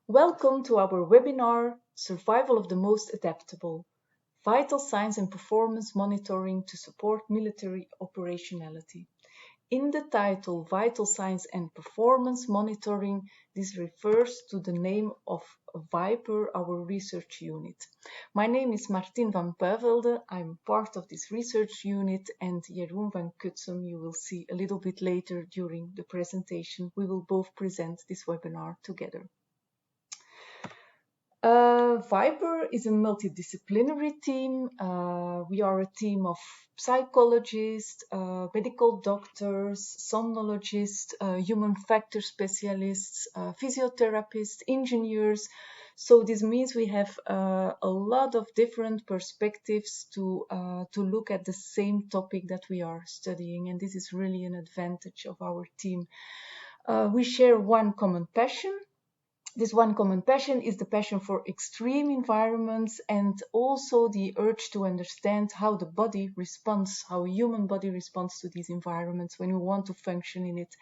Welcome to our webinar, Survival of the Most Adaptable, Vital Signs and Performance Monitoring to Support Military Operationality. In the title Vital Signs and Performance Monitoring, this refers to the name of Viper, our research unit. My name is Martin van Puivelde. I'm part of this research unit, and Jeroen van Kutsum you will see a little bit later during the presentation. We will both present this webinar together. Viper is a multidisciplinary team. We are a team of psychologists, medical doctors, somnologists, human factor specialists, physiotherapists, engineers. So this means we have a lot of different perspectives to look at the same topic that we are studying, and this is really an advantage of our team. We share one common passion. This one common passion is the passion for extreme environments and also the urge to understand how the body responds, how a human body responds to these environments when we want to function in it.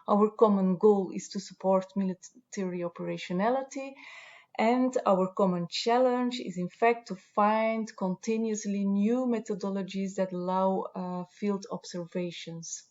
Our common goal is to support military operationality, and our common challenge is in fact to find continuously new methodologies that allow field observations.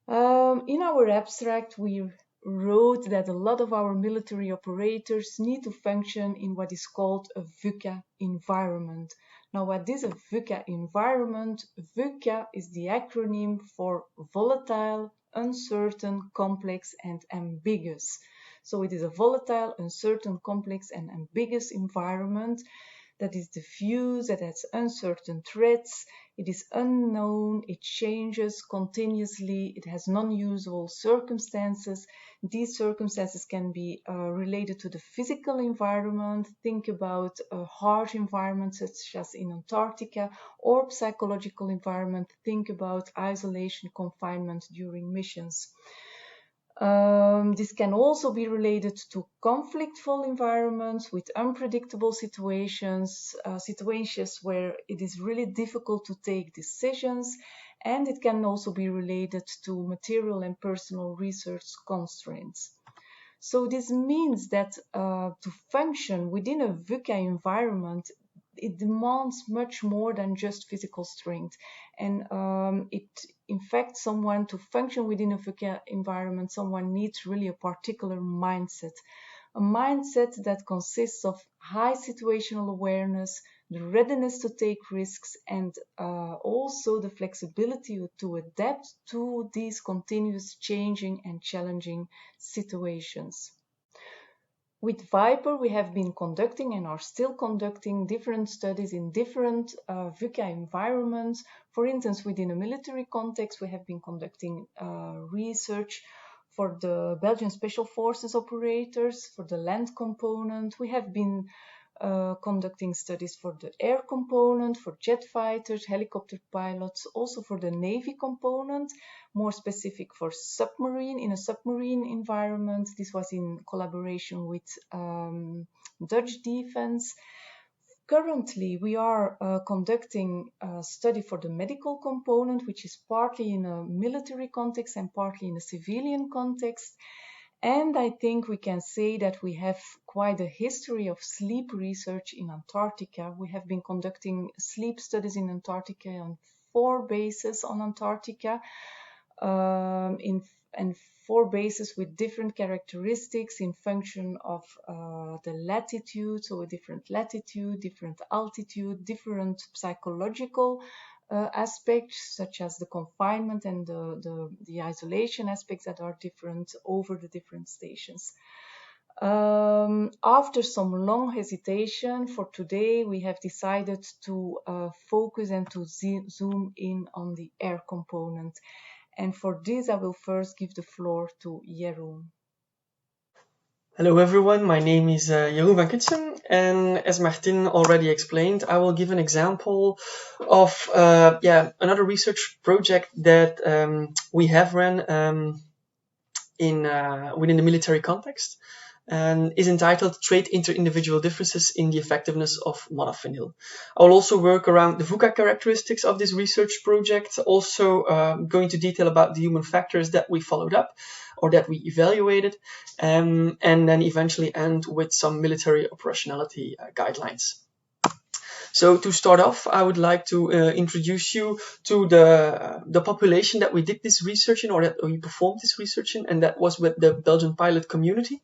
In our abstract, we wrote that a lot of our military operators need to function in what is called a VUCA environment. Now, what is a VUCA environment? VUCA is the acronym for volatile, uncertain, complex, and ambiguous. So it is a volatile, uncertain, complex, and ambiguous environment that is diffuse, that has uncertain threats, it is unknown, it changes continuously, it has non-usual circumstances. These circumstances can be related to the physical environment. Think about a harsh environment such as in Antarctica, or psychological environment. Think about isolation, confinement during missions. This can also be related to conflictful environments with unpredictable situations, situations where it is really difficult to take decisions, and it can also be related to material and personal research constraints. So this means that to function within a VUCA environment, it demands much more than just physical strength. And in fact, someone to function within a VUCA environment, someone needs really a particular mindset. A mindset that consists of high situational awareness, the readiness to take risks, and also the flexibility to adapt to these continuous changing and challenging situations. With Viper, we have been conducting and are still conducting different studies in different VUCA environments. For instance, within a military context, we have been conducting research for the Belgian Special Forces operators, for the land component. We have been conducting studies for the air component, for jet fighters, helicopter pilots, also for the Navy component, more specific for in a submarine environment. This was in collaboration with Dutch Defense. Currently, we are conducting a study for the medical component, which is partly in a military context and partly in a civilian context. And I think we can say that we have quite a history of sleep research in Antarctica. We have been conducting sleep studies in Antarctica on 4 bases on Antarctica, and 4 bases with different characteristics in function of the latitude, so a different latitude, different altitude, different psychological aspects such as the confinement and the isolation aspects that are different over the different stations. After some long hesitation, for today we have decided to focus and to zoom in on the air component. And for this I will first give the floor to Jeroen. Hello everyone, my name is Jeroen van Kutsum, and as Martin already explained, I will give an example of another research project that we have run within the military context. and is entitled Trait Inter-Individual Differences in the Effectiveness of Modafinil. I will also work around the VUCA characteristics of this research project, also go into detail about the human factors that we followed up or that we evaluated, and then eventually end with some military operationality guidelines. So to start off, I would like to introduce you to the population that we did this research in, or that we performed this research in, and that was with the Belgian pilot community.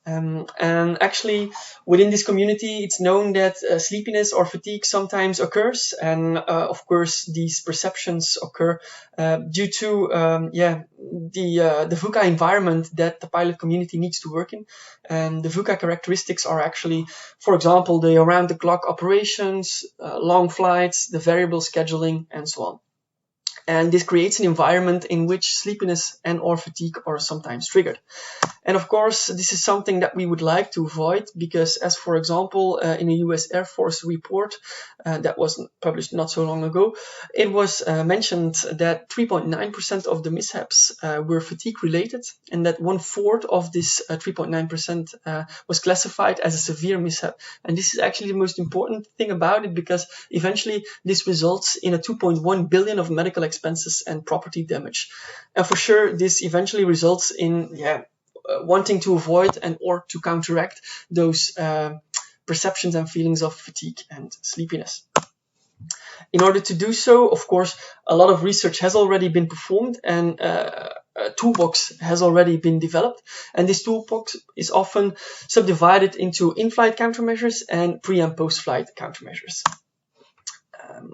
And actually, within this community, it's known that sleepiness or fatigue sometimes occurs, and of course, these perceptions occur due to the VUCA environment that the pilot community needs to work in. And the VUCA characteristics are actually, for example, the around-the-clock operations, long flights, the variable scheduling, and so on. And this creates an environment in which sleepiness and/or fatigue are sometimes triggered. And of course, this is something that we would like to avoid because, as for example, in a US Air Force report that was published not so long ago, it was mentioned that 3.9% of the mishaps were fatigue related, and that 1/4 of this 3.9% was classified as a severe mishap. And this is actually the most important thing about it, because eventually this results in a 2.1 billion of medical expenses and property damage. And for sure, this eventually results in wanting to avoid and or to counteract those perceptions and feelings of fatigue and sleepiness. In order to do so, of course, a lot of research has already been performed, and a toolbox has already been developed. And this toolbox is often subdivided into in-flight countermeasures and pre- and post-flight countermeasures.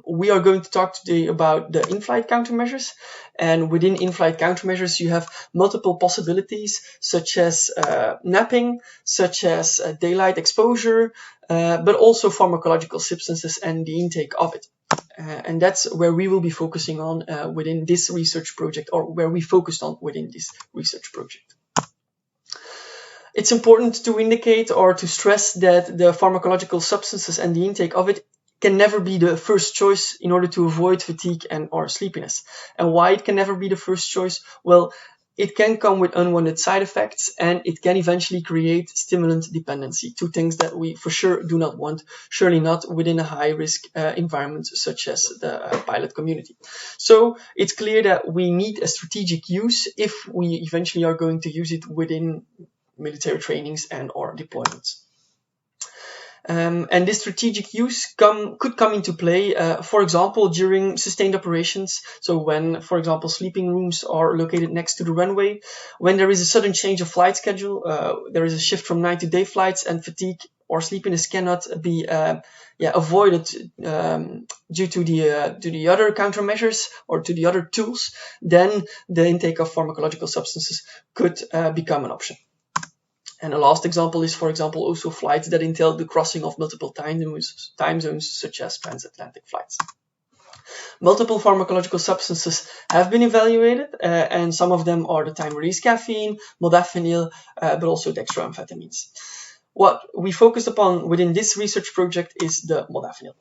We are going to talk today about the in-flight countermeasures, and within in-flight countermeasures you have multiple possibilities, such as napping, such as daylight exposure, but also pharmacological substances and the intake of it. And that's where we will be focusing on within this research project, or where we focused on within this research project. It's important to indicate or to stress that the pharmacological substances and the intake of it can never be the first choice in order to avoid fatigue and or sleepiness. And why it can never be the first choice? Well, it can come with unwanted side effects, and it can eventually create stimulant dependency, two things that we for sure do not want, surely not within a high-risk environment such as the pilot community. So it's clear that we need a strategic use if we eventually are going to use it within military trainings and or deployments. And this strategic use could come into play, for example, during sustained operations. So when, for example, sleeping rooms are located next to the runway, when there is a sudden change of flight schedule, there is a shift from night to day flights, and fatigue or sleepiness cannot be avoided due to the other countermeasures or to the other tools, then the intake of pharmacological substances could become an option. And a last example is, for example, also flights that entail the crossing of multiple time zones, such as transatlantic flights. Multiple pharmacological substances have been evaluated, and some of them are the time-release caffeine, modafinil, but also dextroamphetamines. What we focused upon within this research project is the modafinil.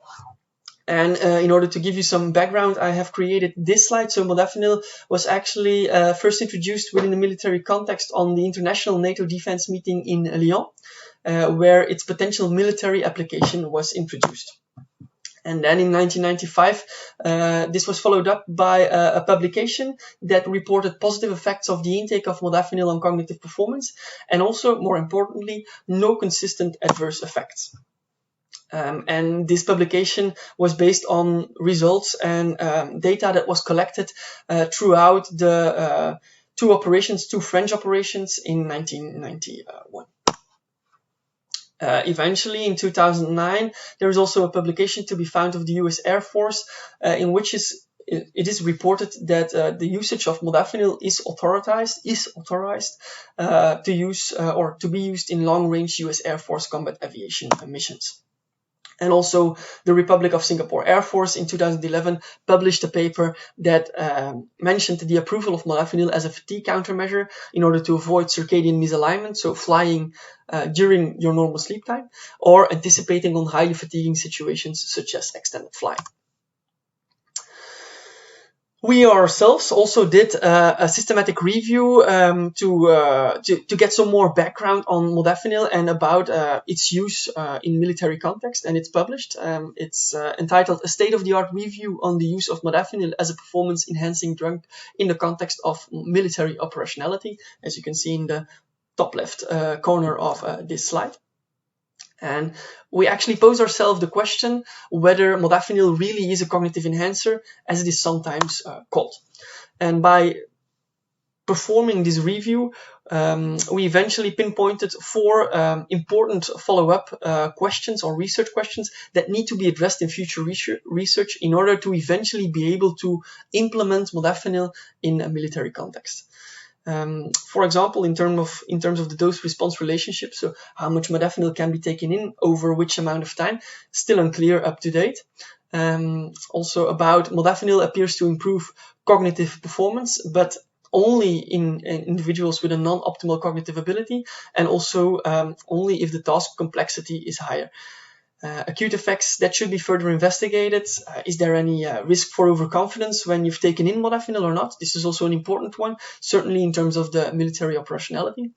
And in order to give you some background, I have created this slide. So modafinil was actually first introduced within the military context on the International NATO Defense Meeting in Lyon, where its potential military application was introduced. And then in 1995, this was followed up by a publication that reported positive effects of the intake of modafinil on cognitive performance, and also, more importantly, no consistent adverse effects. And this publication was based on results and data that was collected throughout the two French operations in 1991. Eventually, in 2009, there is also a publication to be found of the US Air Force in which it is reported that the usage of modafinil is authorized to use or to be used in long-range US Air Force combat aviation missions. And also, the Republic of Singapore Air Force in 2011 published a paper that mentioned the approval of modafinil as a fatigue countermeasure in order to avoid circadian misalignment, so flying during your normal sleep time, or anticipating on highly fatiguing situations such as extended flying. We ourselves also did a systematic review to get some more background on modafinil and about its use in military context, and it's published. It's entitled "A State-of-the-Art Review on the Use of Modafinil as a Performance-Enhancing Drug in the Context of Military Operationality," as you can see in the top left corner of this slide. And we actually pose ourselves the question whether modafinil really is a cognitive enhancer, as it is sometimes called. And by performing this review, we eventually pinpointed 4 important follow-up questions or research questions that need to be addressed in future research in order to eventually be able to implement modafinil in a military context. For example, in terms of the dose-response relationship, so how much modafinil can be taken in over which amount of time, still unclear up to date. Also about modafinil appears to improve cognitive performance, but only in individuals with a non-optimal cognitive ability, and also only if the task complexity is higher. Acute effects that should be further investigated. Is there any risk for overconfidence when you've taken in modafinil or not? This is also an important one, certainly in terms of the military operationality.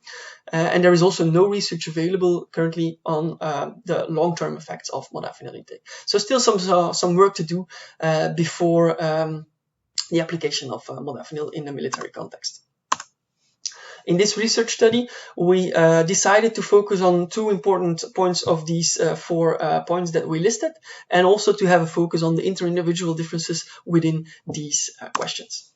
And there is also no research available currently on the long-term effects of modafinil intake. So still some work to do before the application of modafinil in the military context. In this research study, we decided to focus on 2 important points of these 4 points that we listed, and also to have a focus on the inter-individual differences within these questions.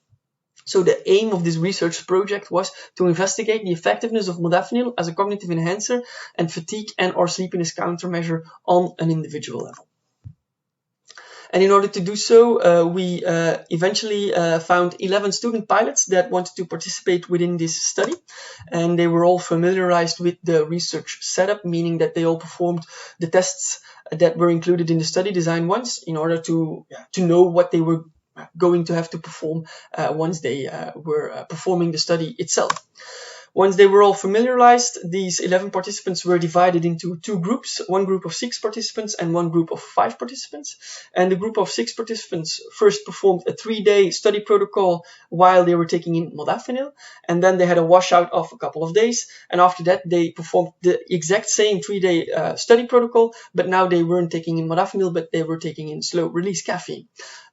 So the aim of this research project was to investigate the effectiveness of modafinil as a cognitive enhancer and fatigue and/or sleepiness countermeasure on an individual level. And in order to do so, we eventually found 11 student pilots that wanted to participate within this study. And they were all familiarized with the research setup, meaning that they all performed the tests that were included in the study design once in order to know what they were going to have to perform once they were performing the study itself. Once they were all familiarized, these 11 participants were divided into 2 groups, 1 group of 6 participants and 1 group of 5 participants. And the group of 6 participants first performed a 3-day study protocol while they were taking in modafinil, and then they had a washout of a couple of days. And after that, they performed the exact same 3-day study protocol, but now they weren't taking in modafinil, but they were taking in slow-release caffeine.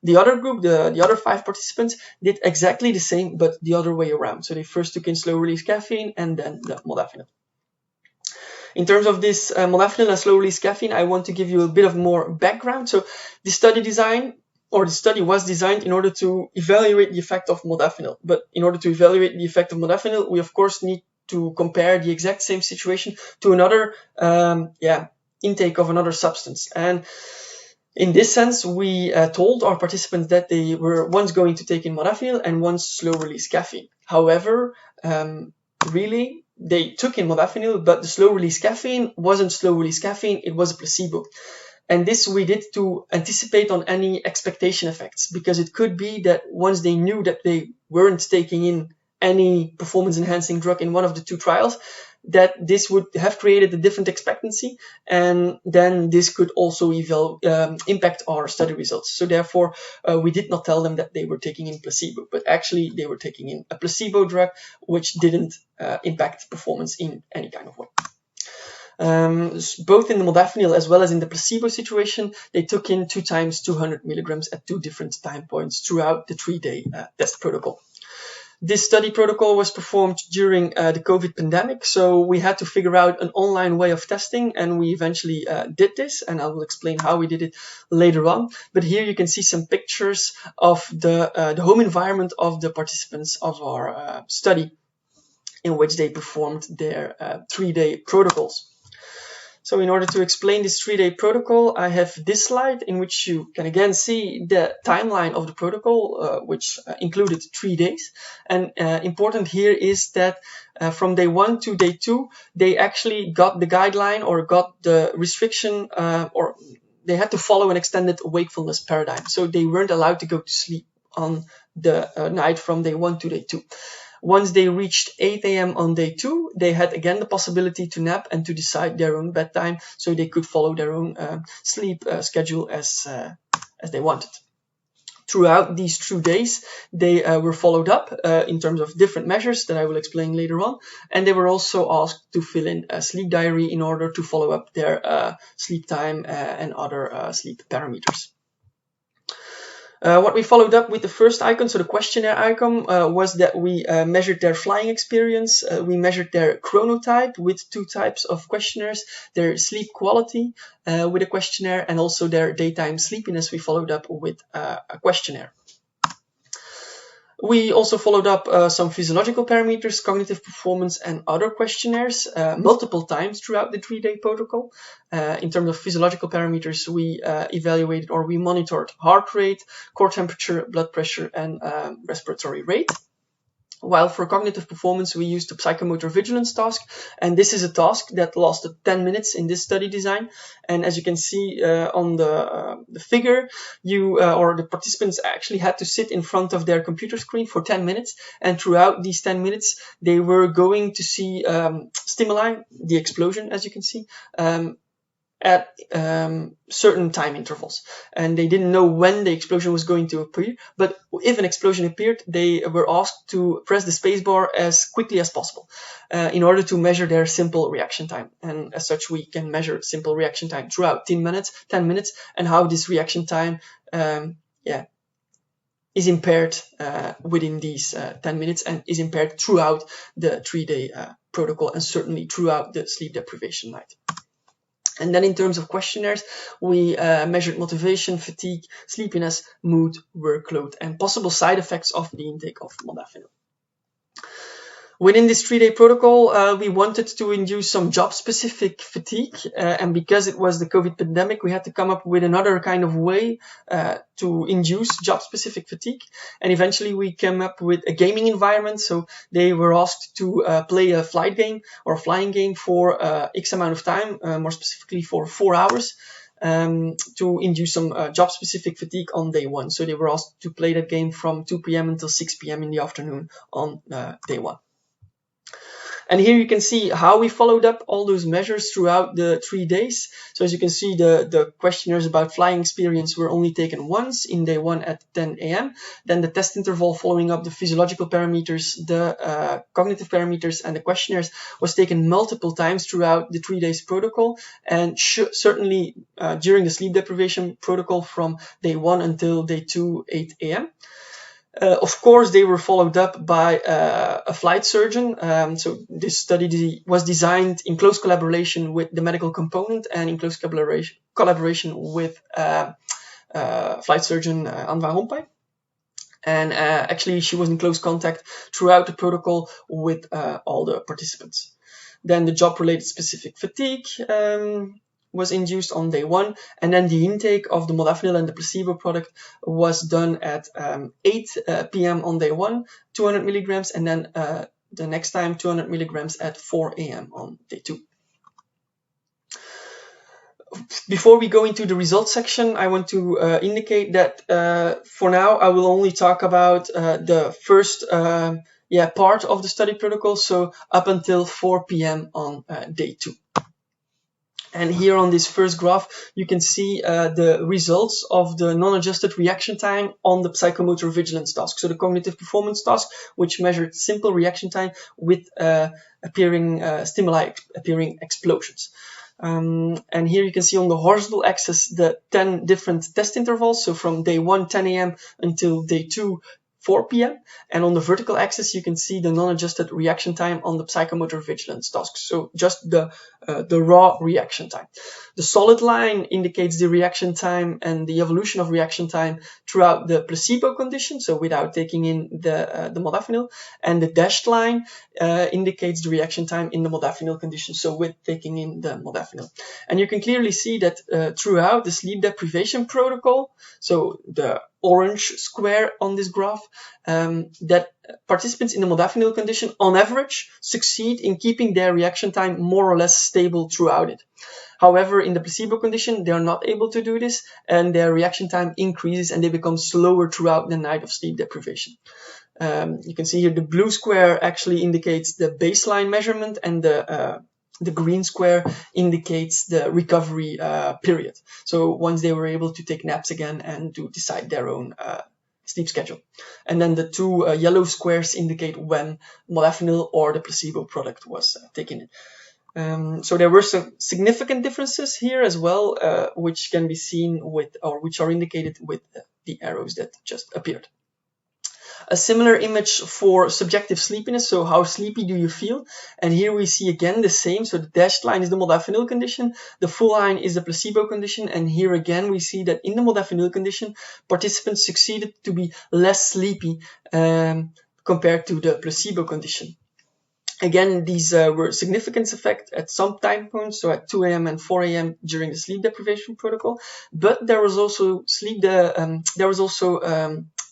The other group, the other 5 participants, did exactly the same, but the other way around. So they first took in slow-release caffeine and then the modafinil. In terms of this modafinil and slow-release caffeine, I want to give you a bit of more background. So the study was designed in order to evaluate the effect of modafinil. But in order to evaluate the effect of modafinil, we of course need to compare the exact same situation to another intake of another substance. And in this sense, we told our participants that they were once going to take in modafinil and once slow-release caffeine. However, really, they took in modafinil, but the slow-release caffeine wasn't slow-release caffeine, it was a placebo. And this we did to anticipate on any expectation effects, because it could be that once they knew that they weren't taking in any performance-enhancing drug in one of the 2 trials, that this would have created a different expectancy, and then this could also impact our study results. So therefore, we did not tell them that they were taking in placebo, but actually they were taking in a placebo drug, which didn't impact performance in any kind of way. Both in the modafinil as well as in the placebo situation, they took in 2 times 200 milligrams at 2 different time points throughout the 3-day test protocol. This study protocol was performed during the COVID pandemic, so we had to figure out an online way of testing, and we eventually did this, and I will explain how we did it later on. But here you can see some pictures of the home environment of the participants of our study, in which they performed their 3-day protocols. So in order to explain this 3-day protocol, I have this slide in which you can again see the timeline of the protocol, which included 3 days. And important here is that from day 1 to day 2, they actually got the guideline or got the restriction or they had to follow an extended wakefulness paradigm. So they weren't allowed to go to sleep on the night from day 1 to day 2. Once they reached 8 a.m. on day 2, they had again the possibility to nap and to decide their own bedtime, so they could follow their own sleep schedule as they wanted. throughout these 2 days, they were followed up in terms of different measures that I will explain later on. And they were also asked to fill in a sleep diary in order to follow up their sleep time and other sleep parameters. What we followed up with the first icon, so the questionnaire icon, was that we measured their flying experience. We measured their chronotype with 2 types of questionnaires, their sleep quality with a questionnaire, and also their daytime sleepiness we followed up with a questionnaire. We also followed up some physiological parameters, cognitive performance, and other questionnaires multiple times throughout the 3-day protocol. In terms of physiological parameters, we evaluated or we monitored heart rate, core temperature, blood pressure, and respiratory rate. While for cognitive performance, we used the psychomotor vigilance task, and this is a task that lasted 10 minutes in this study design. And as you can see on the figure, or the participants actually had to sit in front of their computer screen for 10 minutes, and throughout these 10 minutes, they were going to see stimuli, the explosion, as you can see, at certain time intervals, and they didn't know when the explosion was going to appear, but if an explosion appeared, they were asked to press the spacebar as quickly as possible in order to measure their simple reaction time. And as such, we can measure simple reaction time throughout 10 minutes, and how this reaction time is impaired within these 10 minutes and is impaired throughout the 3-day protocol, and certainly throughout the sleep deprivation night. And then in terms of questionnaires, we measured motivation, fatigue, sleepiness, mood, workload, and possible side effects of the intake of modafinil. Within this 3-day protocol, we wanted to induce some job-specific fatigue, and because it was the COVID pandemic, we had to come up with another kind of way to induce job-specific fatigue. And eventually we came up with a gaming environment, so they were asked to play a flight game or a flying game for X amount of time, more specifically for 4 hours. To induce some job-specific fatigue on day 1. So they were asked to play that game from 2 p.m. until 6 p.m. in the afternoon on day 1. And here you can see how we followed up all those measures throughout the 3 days. So as you can see, the questionnaires about flying experience were only taken once in day 1 at 10 a.m. Then the test interval following up the physiological parameters, the cognitive parameters, and the questionnaires was taken multiple times throughout the 3 days protocol, and certainly during the sleep deprivation protocol from day 1 until day 2, 8 a.m. Of course, they were followed up by a flight surgeon. So this study was designed in close collaboration with the medical component and in close collaboration with flight surgeon Anne van Rompuy. And actually, she was in close contact throughout the protocol with all the participants. Then the job-related specific fatigue was induced on day 1, and then the intake of the modafinil and the placebo product was done at 8 p.m. on day 1, 200 milligrams, and then the next time 200 milligrams at 4 a.m. on day 2. Before we go into the results section, I want to indicate that for now I will only talk about the first part of the study protocol, so up until 4 p.m. on day 2. And here on this first graph, you can see the results of the non-adjusted reaction time on the psychomotor vigilance task. So the cognitive performance task, which measured simple reaction time with stimuli appearing explosions. And here you can see on the horizontal axis the 10 different test intervals. So from day 1, 10 a.m. until day 2, 4 p.m. And on the vertical axis, you can see the non-adjusted reaction time on the psychomotor vigilance task. So just the raw reaction time. The solid line indicates the reaction time and the evolution of reaction time throughout the placebo condition, so without taking in the modafinil. And the dashed line indicates the reaction time in the modafinil condition, so with taking in the modafinil. And you can clearly see that throughout the sleep deprivation protocol, so the orange square on this graph, that participants in the modafinil condition on average succeed in keeping their reaction time more or less stable throughout it. However, in the placebo condition, they are not able to do this, and their reaction time increases and they become slower throughout the night of sleep deprivation. You can see here the blue square actually indicates the baseline measurement, and the green square indicates the recovery period. So once they were able to take naps again and to decide their own sleep schedule. And then the two yellow squares indicate when modafinil or the placebo product was taken in. So there were some significant differences here as well, which can be seen with, or which are indicated with the arrows that just appeared. A similar image for subjective sleepiness, so how sleepy do you feel? And here we see again the same, so the dashed line is the modafinil condition, the full line is the placebo condition, and here again we see that in the modafinil condition, participants succeeded to be less sleepy compared to the placebo condition. Again, these were significant effect at some time points, so at 2 a.m. and 4 a.m. during the sleep deprivation protocol. But there was also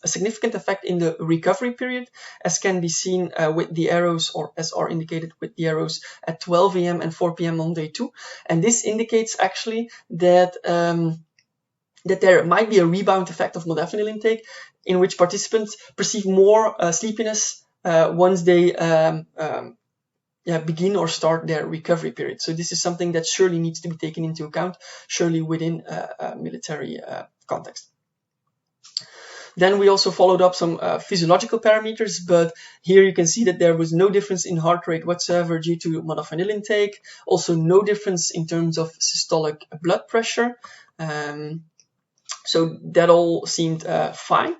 a significant effect in the recovery period, as can be seen with the arrows, or as are indicated with the arrows at 12 a.m. and 4 p.m. on day 2. And this indicates actually that that there might be a rebound effect of modafinil intake, in which participants perceive more sleepiness once they begin or start their recovery period. So this is something that surely needs to be taken into account, surely within a military context. Then we also followed up some physiological parameters, but here you can see that there was no difference in heart rate whatsoever due to modafinil intake. Also no difference in terms of systolic blood pressure. So that all seemed fine.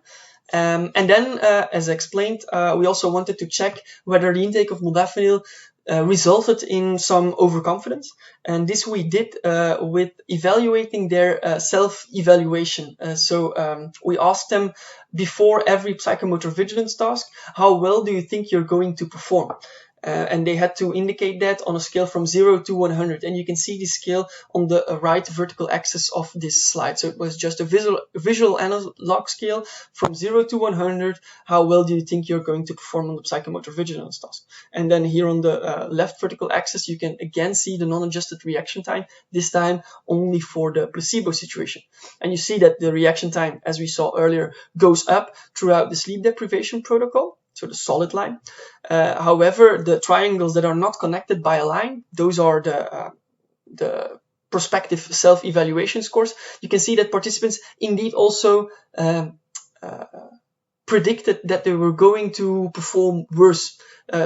And then, as explained, we also wanted to check whether the intake of modafinil resulted in some overconfidence, and this we did with evaluating their self-evaluation. So we asked them before every psychomotor vigilance task, how well do you think you're going to perform? And they had to indicate that on a scale from 0 to 100. And you can see this scale on the right vertical axis of this slide. So it was just a visual analog scale from 0 to 100. How well do you think you're going to perform on the psychomotor vigilance task? And then here on the left vertical axis, you can again see the non-adjusted reaction time, this time only for the placebo situation. And you see that the reaction time, as we saw earlier, goes up throughout the sleep deprivation protocol. So the solid line. However, the triangles that are not connected by a line, those are the prospective self-evaluation scores. You can see that participants indeed also predicted that they were going to perform worse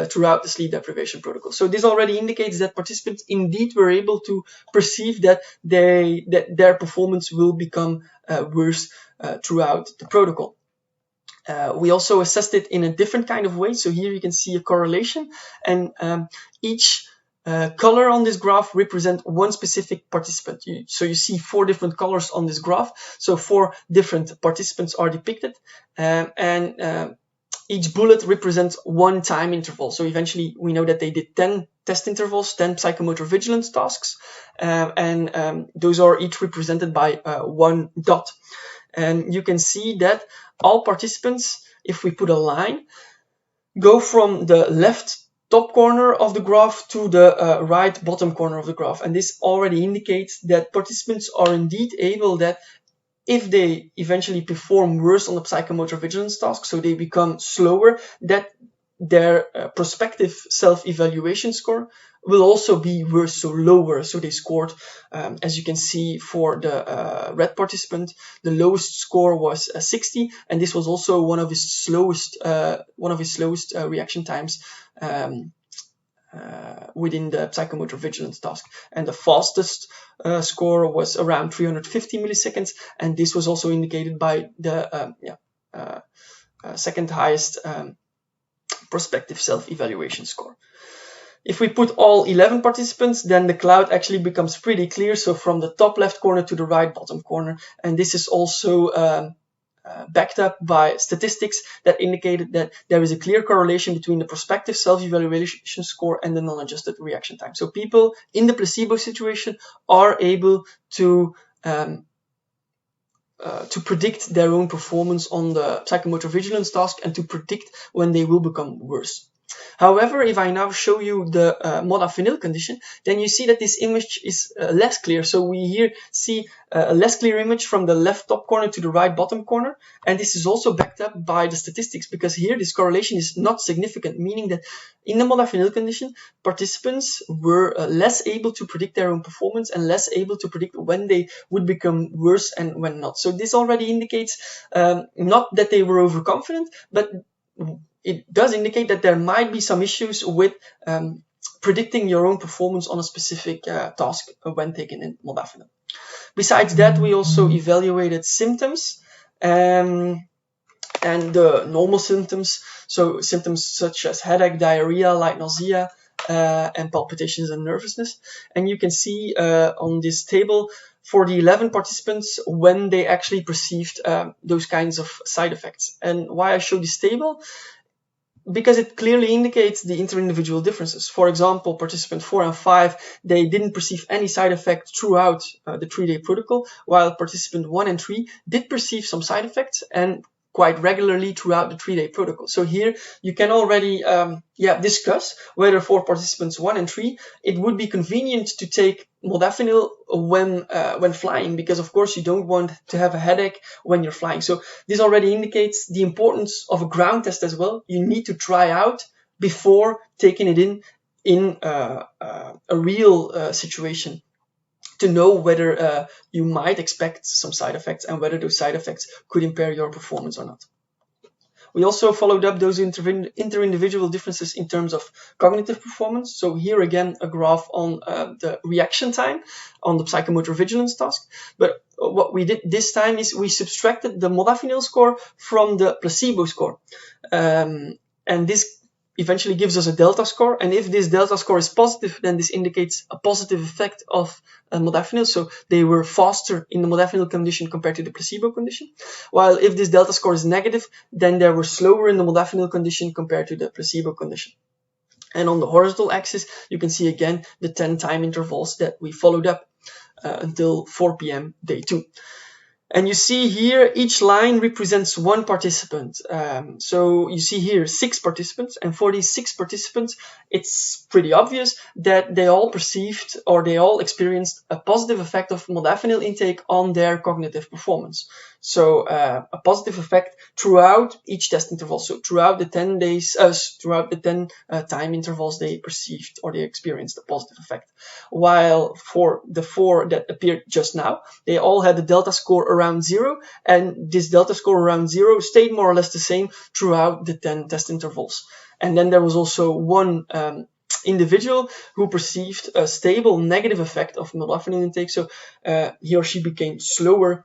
throughout the sleep deprivation protocol. So this already indicates that participants indeed were able to perceive that their performance will become worse throughout the protocol. We also assessed it in a different kind of way. So here you can see a correlation, and each color on this graph represents one specific participant. So you see 4 different colors on this graph. So 4 different participants are depicted, and each bullet represents one time interval. So eventually we know that they did 10 test intervals, 10 psychomotor vigilance tasks, and those are each represented by 1 dot. And you can see that all participants, if we put a line, go from the left top corner of the graph to the right bottom corner of the graph. And this already indicates that participants are indeed able that if they eventually perform worse on the psychomotor vigilance task, so they become slower, that their prospective self-evaluation score will also be worse, so lower. So they scored, as you can see for the red participant, the lowest score was 60, and this was also one of his slowest reaction times within the psychomotor vigilance task. And the fastest score was around 350 milliseconds, and this was also indicated by the second highest prospective self-evaluation score. If we put all 11 participants, then the cloud actually becomes pretty clear. So from the top left corner to the right bottom corner. And this is also backed up by statistics that indicated that there is a clear correlation between the prospective self-evaluation score and the non-adjusted reaction time. So people in the placebo situation are able to predict their own performance on the psychomotor vigilance task and to predict when they will become worse. However, if I now show you the modafinil condition, then you see that this image is less clear. So we here see a less clear image from the left top corner to the right bottom corner. And this is also backed up by the statistics, because here this correlation is not significant, meaning that in the modafinil condition, participants were less able to predict their own performance and less able to predict when they would become worse and when not. So this already indicates not that they were overconfident, but it does indicate that there might be some issues with predicting your own performance on a specific task when taken in modafinil. Besides that, we also evaluated symptoms and the normal symptoms. So symptoms such as headache, diarrhea, light nausea, and palpitations and nervousness. And you can see on this table for the 11 participants when they actually perceived those kinds of side effects. And why I show this table? Because it clearly indicates the inter-individual differences. For example, participant 4 and 5, they didn't perceive any side effect throughout the 3-day protocol, while participant 1 and 3 did perceive some side effects and quite regularly throughout the 3-day protocol. So here you can already discuss whether for participants 1 and 3 it would be convenient to take modafinil when flying, because of course you don't want to have a headache when you're flying. So this already indicates the importance of a ground test as well. You need to try out before taking it in a real situation, to know whether you might expect some side effects and whether those side effects could impair your performance or not. We also followed up those inter-individual differences in terms of cognitive performance. So here again, a graph on the reaction time on the psychomotor vigilance task. But what we did this time is we subtracted the modafinil score from the placebo score. And this eventually gives us a delta score. And if this delta score is positive, then this indicates a positive effect of modafinil. So they were faster in the modafinil condition compared to the placebo condition. While if this delta score is negative, then they were slower in the modafinil condition compared to the placebo condition. And on the horizontal axis, you can see again the 10 time intervals that we followed up until 4 p.m. day 2. And you see here, each line represents one participant. So you see here 6 participants, and for these 6 participants, it's pretty obvious that they all perceived or they all experienced a positive effect of modafinil intake on their cognitive performance. So a positive effect throughout each test interval. So throughout the 10 days, throughout the 10 time intervals, they perceived or they experienced a positive effect. While for the 4 that appeared just now, they all had a delta score around 0, and this delta score around 0 stayed more or less the same throughout the 10 test intervals. And then there was also one individual who perceived a stable negative effect of modafinil intake. So he or she became slower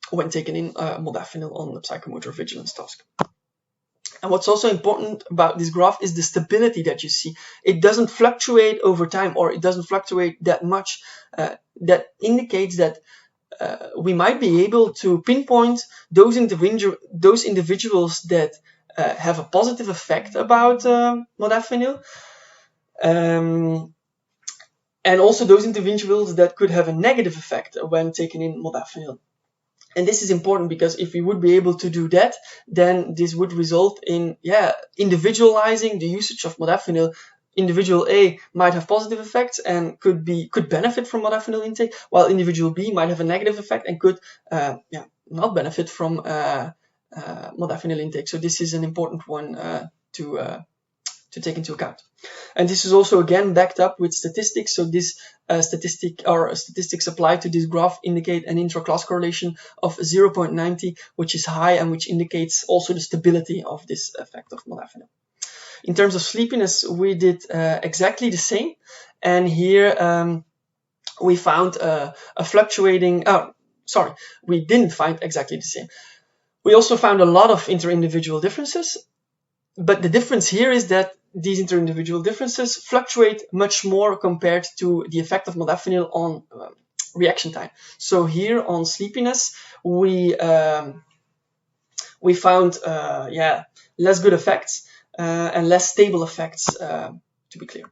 when taken in modafinil on the psychomotor vigilance task. And what's also important about this graph is the stability that you see. It doesn't fluctuate over time, or it doesn't fluctuate that much. That indicates that we might be able to pinpoint those individuals that have a positive effect about modafinil, and also those individuals that could have a negative effect when taken in modafinil. And this is important because if we would be able to do that, then this would result in individualizing the usage of modafinil. Individual A might have positive effects and could benefit from modafinil intake, while individual B might have a negative effect and could not benefit from modafinil intake. So this is an important one to take into account. And this is also again backed up with statistics. So this statistics applied to this graph indicate an intra-class correlation of 0.90, which is high and which indicates also the stability of this effect of modafinil. In terms of sleepiness, we did exactly the same. And here we found a fluctuating, we didn't find exactly the same. We also found a lot of inter-individual differences. But the difference here is that these inter-individual differences fluctuate much more compared to the effect of modafinil on reaction time. So here on sleepiness, we found less good effects and less stable effects, to be clear.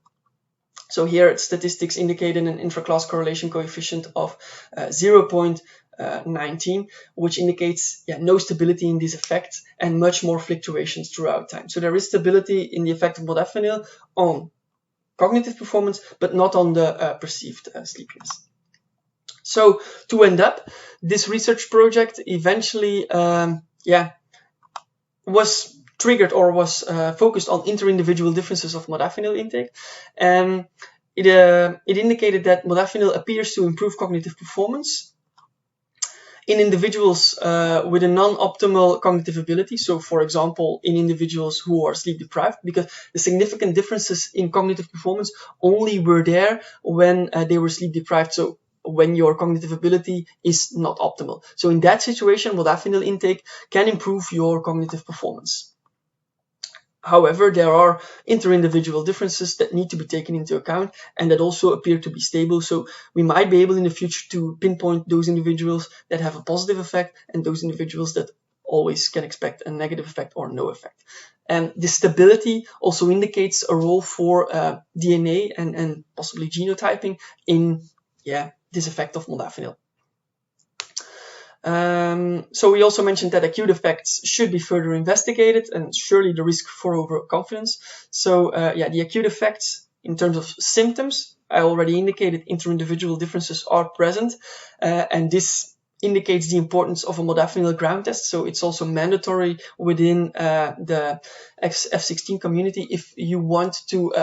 So here statistics indicated an intra-class correlation coefficient of 0.001 19, which indicates no stability in these effects and much more fluctuations throughout time. So there is stability in the effect of modafinil on cognitive performance, but not on the perceived sleepiness. So to end up, this research project eventually was triggered or was focused on inter-individual differences of modafinil intake. And it indicated that modafinil appears to improve cognitive performance in individuals with a non-optimal cognitive ability. So, for example, in individuals who are sleep deprived, because the significant differences in cognitive performance only were there when they were sleep deprived. So, when your cognitive ability is not optimal. So, in that situation, modafinil intake can improve your cognitive performance. However, there are inter-individual differences that need to be taken into account and that also appear to be stable. So we might be able in the future to pinpoint those individuals that have a positive effect and those individuals that always can expect a negative effect or no effect. And this stability also indicates a role for DNA and possibly genotyping in this effect of modafinil. So we also mentioned that acute effects should be further investigated and surely the risk for overconfidence. So the acute effects in terms of symptoms, I already indicated inter-individual differences are present, and this indicates the importance of a modafinil ground test. So it's also mandatory within the F16 community. If you want to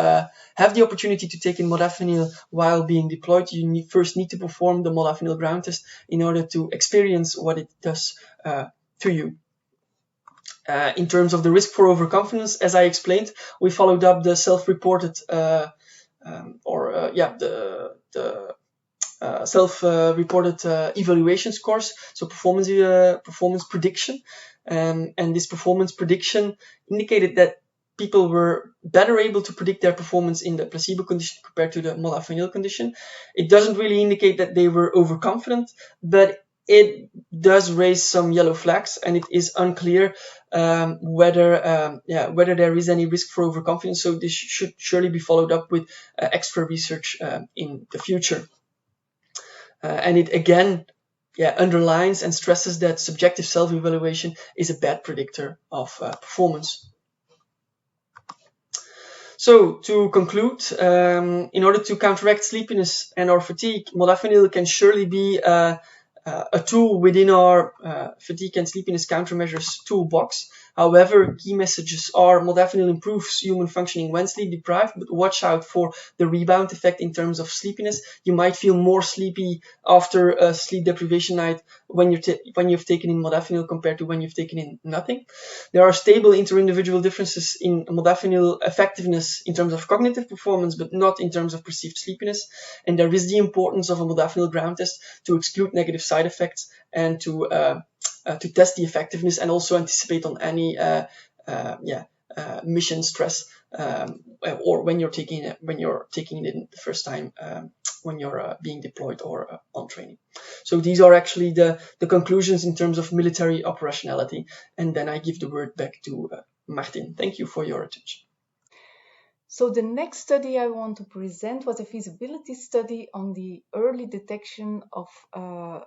have the opportunity to take in modafinil while being deployed, you first need to perform the modafinil ground test in order to experience what it does to you. In terms of the risk for overconfidence, as I explained, we followed up the self-reported self-reported evaluation scores, so performance prediction, and this performance prediction indicated that people were better able to predict their performance in the placebo condition compared to the modafinil condition. It doesn't really indicate that they were overconfident, but it does raise some yellow flags, and it is unclear whether there is any risk for overconfidence. So this should surely be followed up with extra research in the future. And it again underlines and stresses that subjective self-evaluation is a bad predictor of performance. So to conclude, in order to counteract sleepiness and or fatigue, modafinil can surely be a tool within our fatigue and sleepiness countermeasures toolbox. However, key messages are modafinil improves human functioning when sleep deprived, but watch out for the rebound effect in terms of sleepiness. You might feel more sleepy after a sleep deprivation night when you've taken in modafinil compared to when you've taken in nothing. There are stable inter-individual differences in modafinil effectiveness in terms of cognitive performance, but not in terms of perceived sleepiness. And there is the importance of a modafinil ground test to exclude negative side effects and to test the effectiveness and also anticipate on any mission stress or when you're taking it in the first time when you're being deployed or on training. So these are actually the conclusions in terms of military operationality. And then I give the word back to Martin. Thank you for your attention. So the next study I want to present was a feasibility study on the early detection of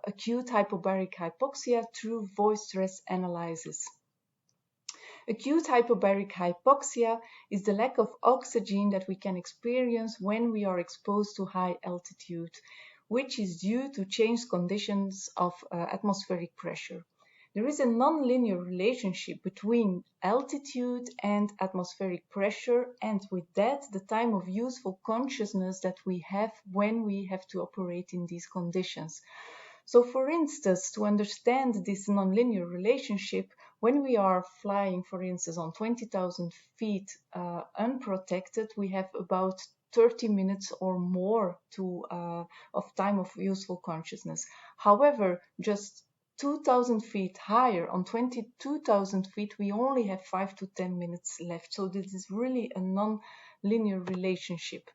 acute hypobaric hypoxia through voice stress analysis. Acute hypobaric hypoxia is the lack of oxygen that we can experience when we are exposed to high altitude, which is due to changed conditions of atmospheric pressure. There is a nonlinear relationship between altitude and atmospheric pressure, and with that, the time of useful consciousness that we have when we have to operate in these conditions. So, for instance, to understand this nonlinear relationship, when we are flying, for instance, on 20,000 feet unprotected, we have about 30 minutes or more of time of useful consciousness. However, just 2,000 feet higher, on 22,000 feet, we only have 5 to 10 minutes left. So this is really a non-linear relationship.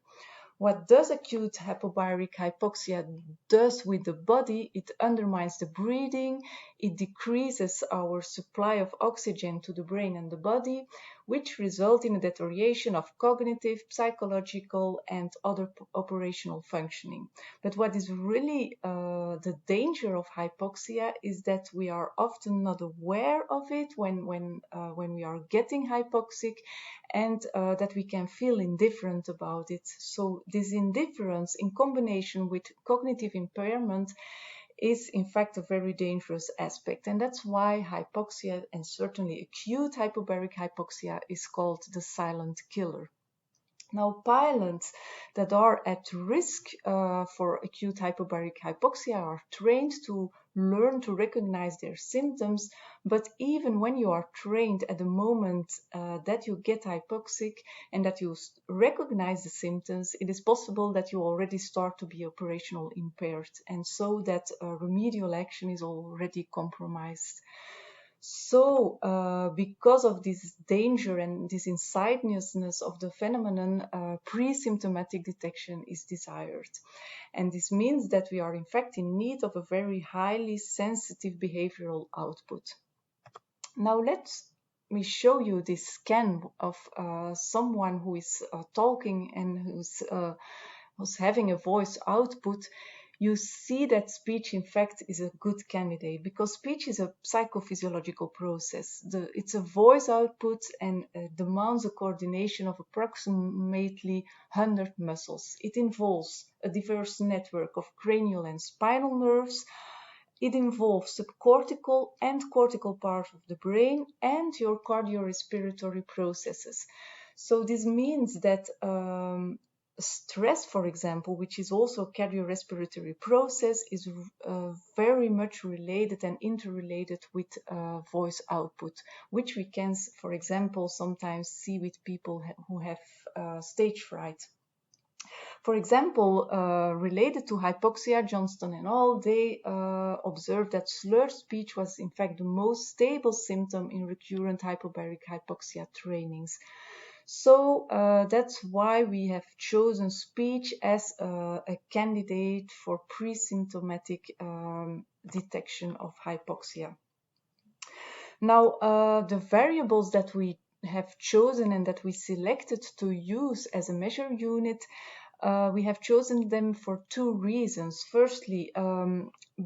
What does acute hypobaric hypoxia does with the body? It undermines the breathing, it decreases our supply of oxygen to the brain and the body, which result in a deterioration of cognitive, psychological, and other operational functioning. But what is really the danger of hypoxia is that we are often not aware of it when we are getting hypoxic, and that we can feel indifferent about it. So this indifference in combination with cognitive impairment is in fact a very dangerous aspect, and that's why hypoxia, and certainly acute hypobaric hypoxia, is called the silent killer. Now, pilots that are at risk for acute hypobaric hypoxia are trained to learn to recognize their symptoms, but even when you are trained at the moment that you get hypoxic and that you recognize the symptoms, it is possible that you already start to be operational impaired, and so that remedial action is already compromised. So, because of this danger and this insidiousness of the phenomenon, pre-symptomatic detection is desired. And this means that we are in fact in need of a very highly sensitive behavioral output. Now, let me show you this scan of someone who is talking and who's having a voice output. You see that speech, in fact, is a good candidate, because speech is a psychophysiological process. It's a voice output and demands a coordination of approximately 100 muscles. It involves a diverse network of cranial and spinal nerves. It involves subcortical and cortical part of the brain and your cardiorespiratory processes. So this means that stress, for example, which is also a cardiorespiratory process, is very much related and interrelated with voice output, which we can, for example, sometimes see with people who have stage fright. For example, related to hypoxia, Johnston and al., they observed that slurred speech was in fact the most stable symptom in recurrent hypobaric hypoxia trainings. So that's why we have chosen speech as a candidate for pre-symptomatic detection of hypoxia. Now, the variables that we have chosen and that we selected to use as a measure unit, we have chosen them for two reasons. Firstly,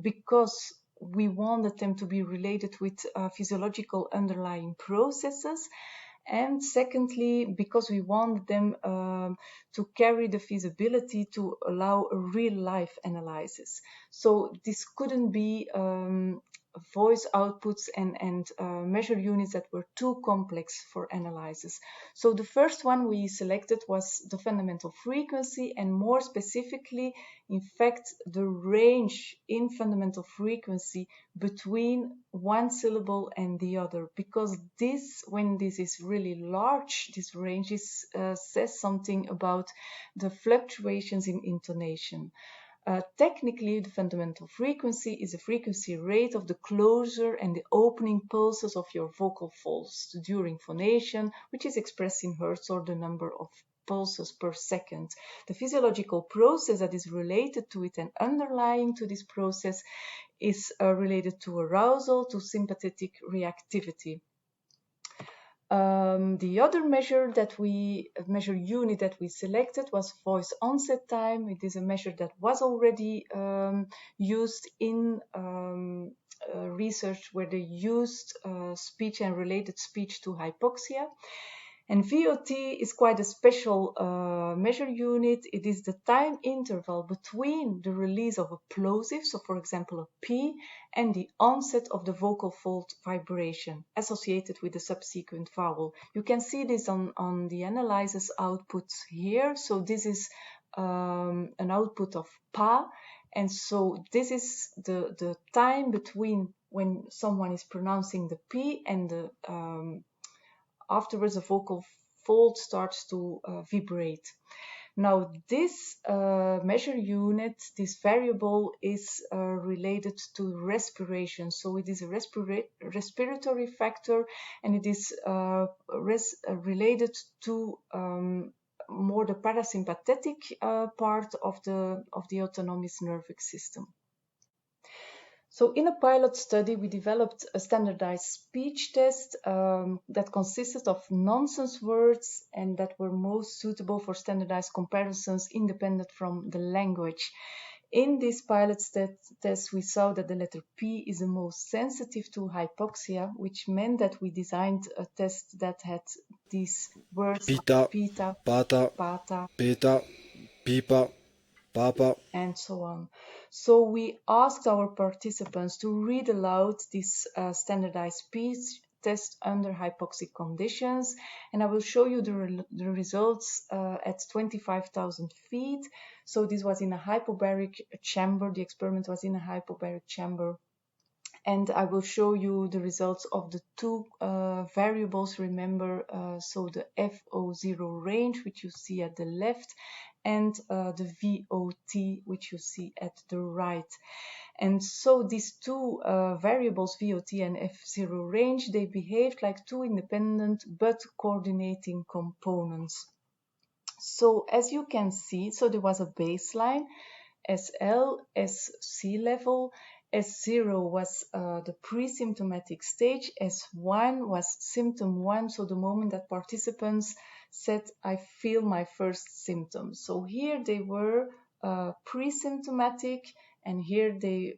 because we wanted them to be related with physiological underlying processes, and secondly, because we want them to carry the feasibility to allow a real-life analysis. So this couldn't be voice outputs and measure units that were too complex for analysis. So the first one we selected was the fundamental frequency, and more specifically, in fact, the range in fundamental frequency between one syllable and the other, because this, when this is really large, this range says something about the fluctuations in intonation. Technically, the fundamental frequency is the frequency rate of the closure and the opening pulses of your vocal folds during phonation, which is expressed in hertz, or the number of pulses per second. The physiological process that is related to it and underlying to this process is related to arousal, to sympathetic reactivity. The other measure unit that we selected was voice onset time. It is a measure that was already used in research where they used speech and related speech to hypoxia. And VOT is quite a special measure unit. It is the time interval between the release of a plosive, so for example a P, and the onset of the vocal fold vibration associated with the subsequent vowel. You can see this on the analysis outputs here. So this is an output of PA, and so this is the time between when someone is pronouncing the P and the afterwards the vocal fold starts to vibrate. Now this measure unit, this variable, is related to respiration. So it is a respiratory factor, and it is related to more the parasympathetic part of the autonomous nervous system. So in a pilot study, we developed a standardized speech test that consisted of nonsense words and that were most suitable for standardized comparisons independent from the language. In this pilot test, we saw that the letter P is the most sensitive to hypoxia, which meant that we designed a test that had these words Pita, pita, pata, pata, peta, pipa, papa. and so on. So we asked our participants to read aloud this standardized speech test under hypoxic conditions, and I will show you the results at 25,000 feet. So this was in a hypobaric chamber. The experiment was in a hypobaric chamber. And I will show you the results of the two variables, remember, so the FO0 range, which you see at the left, and the VOT, which you see at the right. And so these two variables, VOT and F0 range, they behaved like two independent but coordinating components. So as you can see, so there was a baseline, SL, SC level, S0 was the pre-symptomatic stage, S1 was symptom 1, so the moment that participants said, I feel my first symptoms. So here they were pre-symptomatic, and here they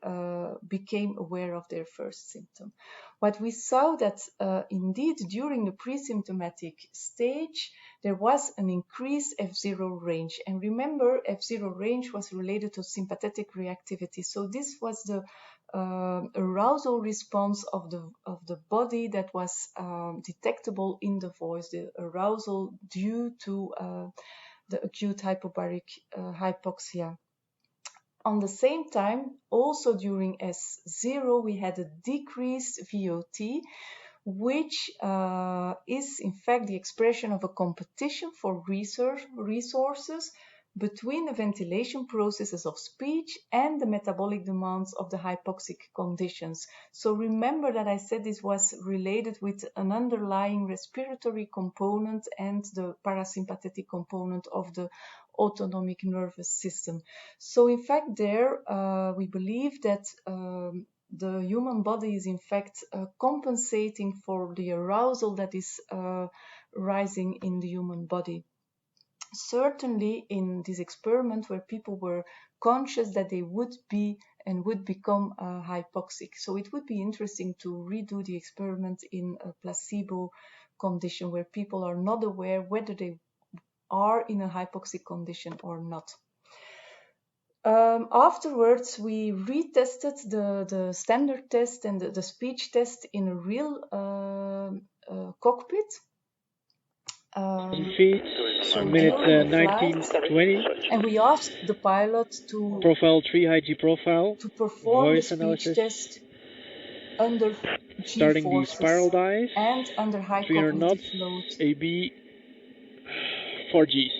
became aware of their first symptom. What we saw that indeed during the pre-symptomatic stage, there was an increased F0 range. And remember, F0 range was related to sympathetic reactivity. So this was the arousal response of the body that was detectable in the voice, the arousal due to the acute hypobaric hypoxia. On the same time, also during S0, we had a decreased VOT, which is in fact the expression of a competition for resources between the ventilation processes of speech and the metabolic demands of the hypoxic conditions. So remember that I said this was related with an underlying respiratory component and the parasympathetic component of the autonomic nervous system. So in fact there we believe that the human body is in fact compensating for the arousal that is rising in the human body. Certainly in this experiment where people were conscious that they would be and would become hypoxic. So it would be interesting to redo the experiment in a placebo condition where people are not aware whether they are in a hypoxic condition or not. Afterwards, we retested the standard test and the speech test in a real cockpit. Feet, So minute during the flight, 1920. and we asked the pilot to Profile 3 IG profile. perform the Voice speech analysis. test under G Starting the forces spiral dice. and under high 300 knots. cognitive load. AB 4Gs.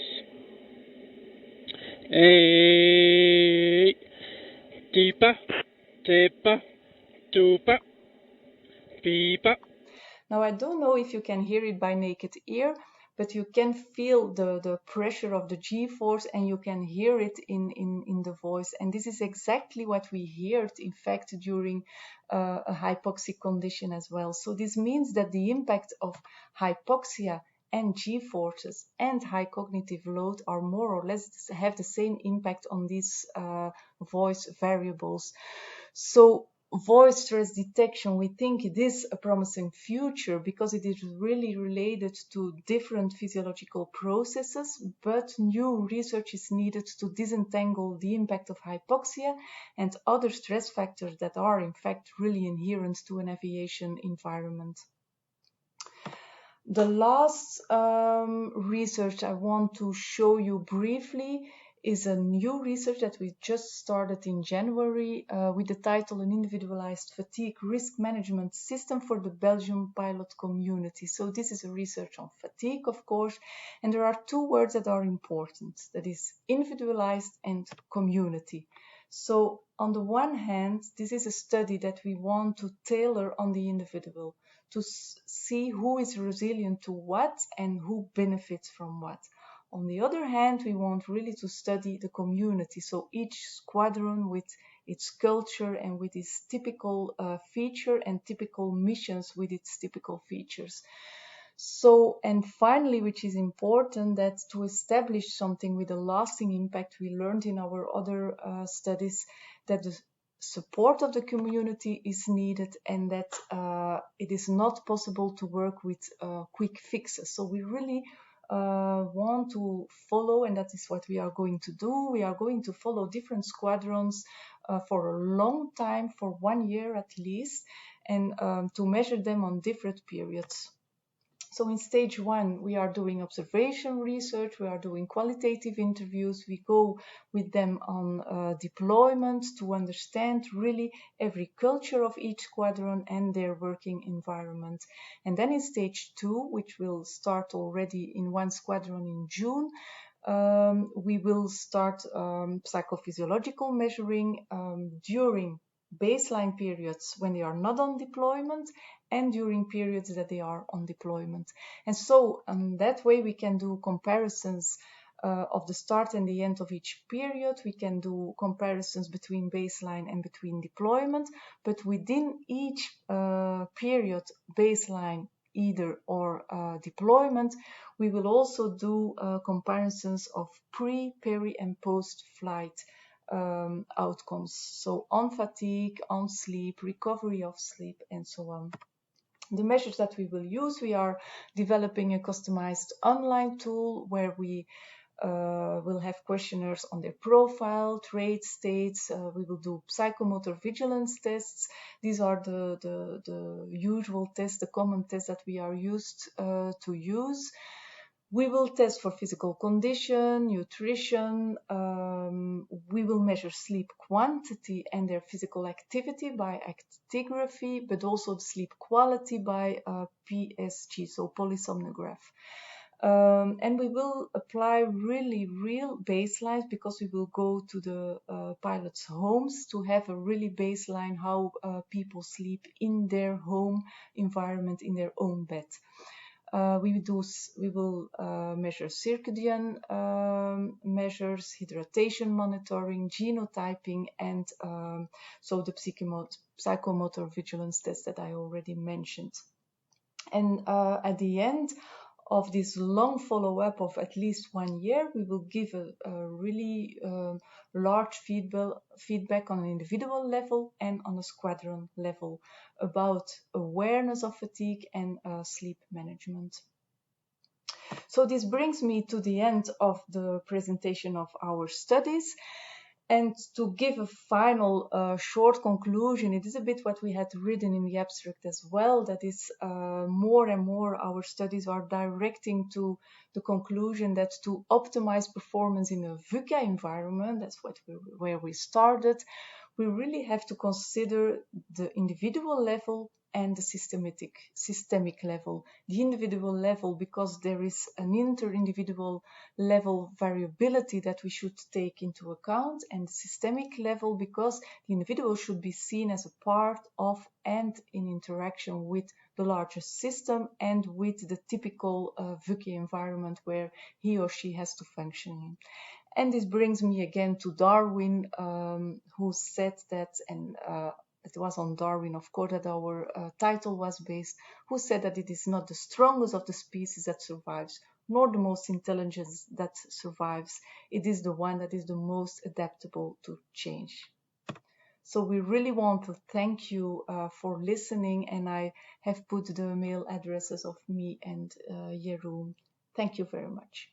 Hey, tipa, tepa, tupa, pipa. Now, I don't know if you can hear it by naked ear, but you can feel the pressure of the G-force and you can hear it in the voice. And this is exactly what we heard, in fact, during a hypoxic condition as well. So this means that the impact of hypoxia and G-forces and high cognitive load are more or less have the same impact on these voice variables. So voice stress detection, we think it is a promising future because it is really related to different physiological processes, but new research is needed to disentangle the impact of hypoxia and other stress factors that are in fact really inherent to an aviation environment. The last research I want to show you briefly is a new research that we just started in January with the title An Individualized Fatigue Risk Management System for the Belgian Pilot Community. So this is a research on fatigue, of course, and there are two words that are important. That is individualized and community. So on the one hand, this is a study that we want to tailor on the individual, to see who is resilient to what and who benefits from what. On the other hand, we want really to study the community, so each squadron with its culture and with its typical feature and typical missions with its typical features. So, and finally, which is important, that to establish something with a lasting impact, we learned in our other studies that the support of the community is needed, and that it is not possible to work with quick fixes. So we really want to follow, and that is what we are going to do. We are going to follow different squadrons for a long time, for 1 year at least, and to measure them on different periods. So in stage 1, we are doing observation research, we are doing qualitative interviews, we go with them on deployment to understand really every culture of each squadron and their working environment. And then in stage 2, which will start already in one squadron in June, we will start psychophysiological measuring during baseline periods when they are not on deployment and during periods that they are on deployment. And so that way we can do comparisons of the start and the end of each period. We can do comparisons between baseline and between deployment, but within each period, baseline, either or deployment, we will also do comparisons of pre, peri, and post-flight outcomes. So on fatigue, on sleep, recovery of sleep, and so on. The measures that we will use, we are developing a customized online tool where we will have questionnaires on their profile, trait states. We will do psychomotor vigilance tests. These are the usual tests, the common tests that we are used to use. We will test for physical condition, nutrition. We will measure sleep quantity and their physical activity by actigraphy, but also the sleep quality by PSG, so polysomnograph. And we will apply really real baselines, because we will go to the pilots' homes to have a really baseline how people sleep in their home environment, in their own bed. We will measure circadian measures, hydration monitoring, genotyping, and so the psychomotor vigilance test that I already mentioned. And at the end of this long follow-up of at least 1 year, we will give a really large feedback on an individual level and on a squadron level about awareness of fatigue and sleep management. So this brings me to the end of the presentation of our studies. And to give a final short conclusion, it is a bit what we had written in the abstract as well, that is more and more our studies are directing to the conclusion that to optimize performance in a VUCA environment, that's where we started, we really have to consider the individual level and the systemic level. The individual level, because there is an inter-individual level variability that we should take into account, and the systemic level, because the individual should be seen as a part of and in interaction with the larger system and with the typical VUCA environment where he or she has to function in. And this brings me again to Darwin, who said that, and it was on Darwin, of course, that our title was based, who said that it is not the strongest of the species that survives, nor the most intelligent that survives. It is the one that is the most adaptable to change. So we really want to thank you for listening, and I have put the mail addresses of me and Jeroen. Thank you very much.